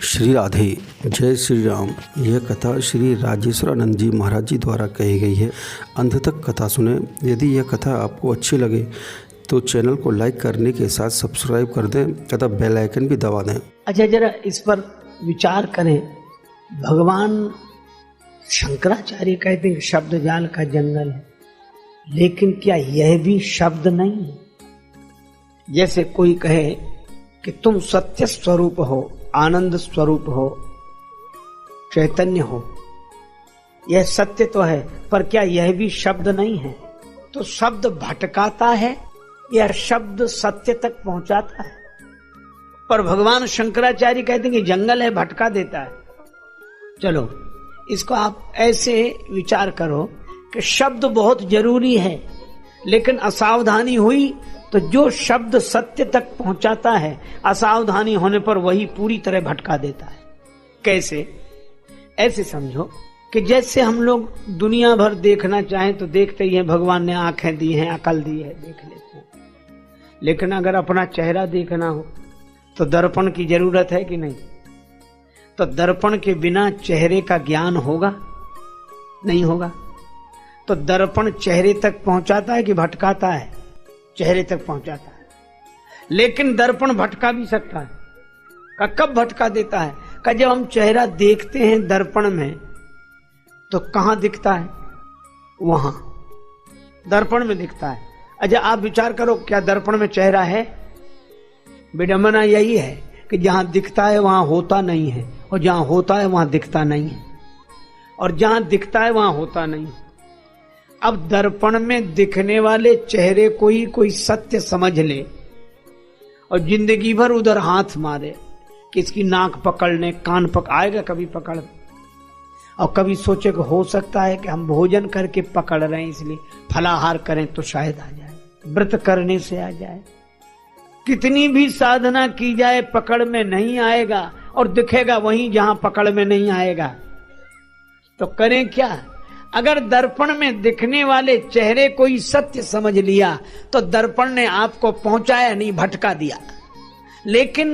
श्री राधे, जय श्री राम। यह कथा श्री राजेश्वरानंद जी महाराज जी द्वारा कही गई है। अंत तक कथा सुने। यदि यह कथा आपको अच्छी लगे तो चैनल को लाइक करने के साथ सब्सक्राइब कर दें तथा बेल आइकन भी दबा दें। अच्छा, जरा इस पर विचार करें। भगवान शंकराचार्य कहते हैं कि शब्द जाल का जंगल है, लेकिन क्या यह भी शब्द नहीं है? जैसे कोई कहे कि तुम सत्य स्वरूप हो, आनंद स्वरूप हो, चैतन्य हो, यह सत्य तो है, पर क्या यह भी शब्द नहीं है? तो शब्द भटकाता है या शब्द सत्य तक पहुंचाता है? पर भगवान शंकराचार्य कहते हैं कि जंगल है, भटका देता है। चलो, इसको आप ऐसे विचार करो कि शब्द बहुत जरूरी है, लेकिन असावधानी हुई तो जो शब्द सत्य तक पहुंचाता है, असावधानी होने पर वही पूरी तरह भटका देता है। कैसे? ऐसे समझो कि जैसे हम लोग दुनिया भर देखना चाहें तो देखते ही हैं, भगवान ने आंखें दी हैं, अकल दी है, देख लेते हैं। लेकिन अगर अपना चेहरा देखना हो तो दर्पण की जरूरत है कि नहीं? तो दर्पण के बिना चेहरे का ज्ञान होगा? नहीं होगा। तो दर्पण चेहरे तक पहुंचाता है कि भटकाता है? चेहरे तक पहुंचाता है। लेकिन दर्पण भटका भी सकता है। कब भटका देता है? कि जब हम चेहरा देखते हैं दर्पण में तो कहां दिखता है? वहां दर्पण में दिखता है। अच्छा, आप विचार करो, क्या दर्पण में चेहरा है? विडंबना यही है कि जहां दिखता है वहां होता नहीं है, और जहां होता है वहां दिखता नहीं है, और जहां दिखता है वहां होता नहीं है। अब दर्पण में दिखने वाले चेहरे को ही कोई सत्य समझ ले और जिंदगी भर उधर हाथ मारे कि इसकी नाक पकड़ने, कान आएगा कभी पकड़, और कभी सोचे कि हो सकता है कि हम भोजन करके पकड़ रहे हैं, इसलिए फलाहार करें तो शायद आ जाए, व्रत करने से आ जाए। कितनी भी साधना की जाए पकड़ में नहीं आएगा, और दिखेगा वहीं जहां पकड़ में नहीं आएगा। तो करें क्या? अगर दर्पण में दिखने वाले चेहरे को ही सत्य समझ लिया तो दर्पण ने आपको पहुंचाया नहीं, भटका दिया। लेकिन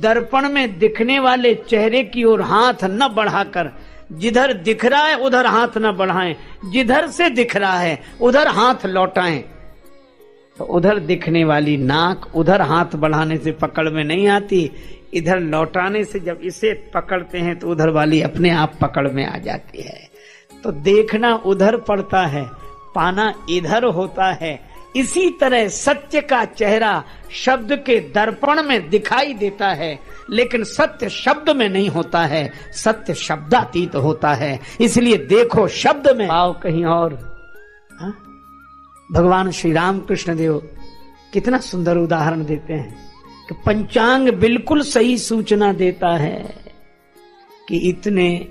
दर्पण में दिखने वाले चेहरे की ओर हाथ न बढ़ाकर, जिधर दिख रहा है उधर हाथ न बढ़ाएं, जिधर से दिख रहा है उधर हाथ लौटाएं। तो उधर दिखने वाली नाक उधर हाथ बढ़ाने से पकड़ में नहीं आती, इधर लौटाने से जब इसे पकड़ते हैं तो उधर वाली अपने आप पकड़ में आ जाती है। तो देखना उधर पड़ता है, पाना इधर होता है। इसी तरह सत्य का चेहरा शब्द के दर्पण में दिखाई देता है, लेकिन सत्य शब्द में नहीं होता है, सत्य शब्दातीत होता है। इसलिए देखो, शब्द में आओ कहीं और। हा? भगवान श्री राम कृष्ण देव कितना सुंदर उदाहरण देते हैं कि पंचांग बिल्कुल सही सूचना देता है कि इतने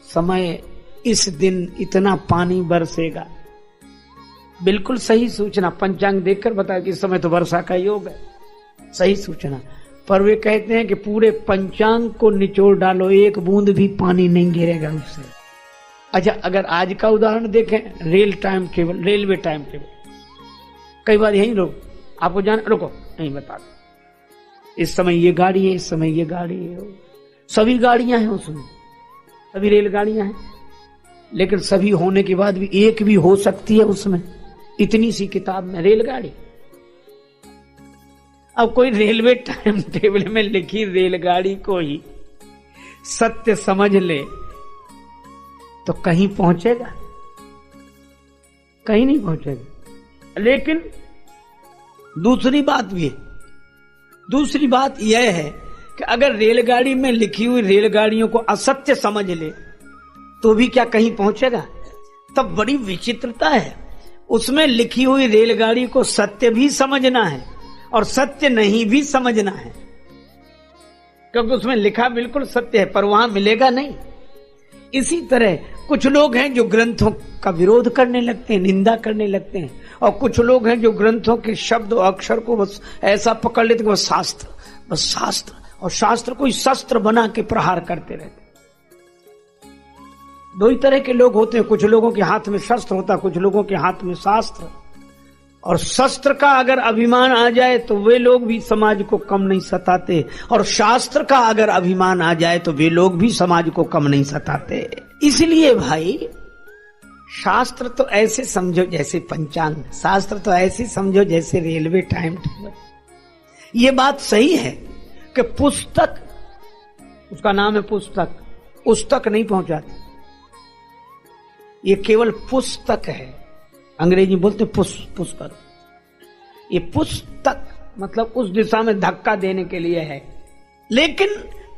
समय, इस दिन इतना पानी बरसेगा। बिल्कुल सही सूचना पंचांग देखकर बताया कि इस समय तो वर्षा का योग है, सही सूचना। पर वे कहते हैं कि पूरे पंचांग को निचोड़ डालो, एक बूंद भी पानी नहीं गिरेगा उससे। अच्छा, अगर आज का उदाहरण देखें, रेलवे टाइम टेबल, कई बार यही लोग आपको रुको नहीं बता दो, इस समय ये गाड़ी है, इस समय ये गाड़ी है, सभी गाड़ियां हैं उसमें, सभी रेलगाड़ियां हैं, लेकिन सभी होने के बाद भी एक भी हो सकती है उसमें, इतनी सी किताब में रेलगाड़ी। अब कोई रेलवे टाइम टेबल में लिखी रेलगाड़ी को ही सत्य समझ ले तो कहीं पहुंचेगा? कहीं नहीं पहुंचेगा। लेकिन दूसरी बात भी है। दूसरी बात यह है कि अगर रेलगाड़ी में लिखी हुई रेलगाड़ियों को असत्य समझ ले तो भी क्या कहीं पहुंचेगा? तब बड़ी विचित्रता है। उसमें लिखी हुई रेलगाड़ी को सत्य भी समझना है और सत्य नहीं भी समझना है, क्योंकि उसमें लिखा बिल्कुल सत्य है, पर वहां मिलेगा नहीं। इसी तरह कुछ लोग हैं जो ग्रंथों का विरोध करने लगते हैं, निंदा करने लगते हैं, और कुछ लोग हैं जो ग्रंथों के शब्द और अक्षर को बस ऐसा पकड़ लेते हैं, बस शास्त्र, और शास्त्र को ही शस्त्र बना के प्रहार करते रहते। दो ही तरह के लोग होते हैं, कुछ लोगों के हाथ में शस्त्र होता है, कुछ लोगों के हाथ में शास्त्र। और शस्त्र का अगर अभिमान आ जाए तो वे लोग भी समाज को कम नहीं सताते, और शास्त्र का अगर अभिमान आ जाए तो वे लोग भी समाज को कम नहीं सताते। इसलिए भाई शास्त्र तो ऐसे समझो जैसे पंचांग, शास्त्र तो ऐसे समझो जैसे रेलवे टाइम टेबल। ये बात सही है कि पुस्तक, उसका नाम है पुस्तक, उस तक नहीं पहुंचाती, ये केवल पुस्तक है। अंग्रेजी बोलते पुस्तक, ये पुस्तक मतलब उस दिशा में धक्का देने के लिए है। लेकिन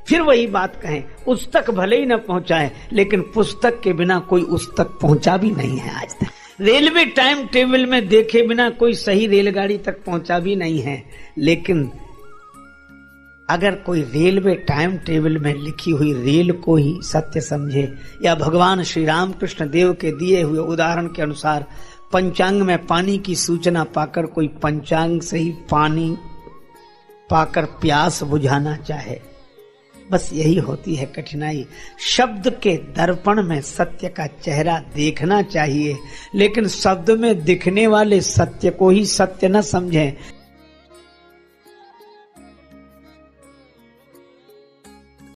फिर वही बात कहें, उस तक भले ही न पहुंचाए, लेकिन पुस्तक के बिना कोई उस तक पहुंचा भी नहीं है आज तक। रेलवे टाइम टेबल में देखे बिना कोई सही रेलगाड़ी तक पहुंचा भी नहीं है। लेकिन अगर कोई रेलवे टाइम टेबल में लिखी हुई रेल को ही सत्य समझे, या भगवान श्री रामकृष्ण देव के दिए हुए उदाहरण के अनुसार पंचांग में पानी की सूचना पाकर कोई पंचांग से ही पानी पाकर प्यास बुझाना चाहे, बस यही होती है कठिनाई। शब्द के दर्पण में सत्य का चेहरा देखना चाहिए, लेकिन शब्द में दिखने वाले सत्य को ही सत्य न समझें।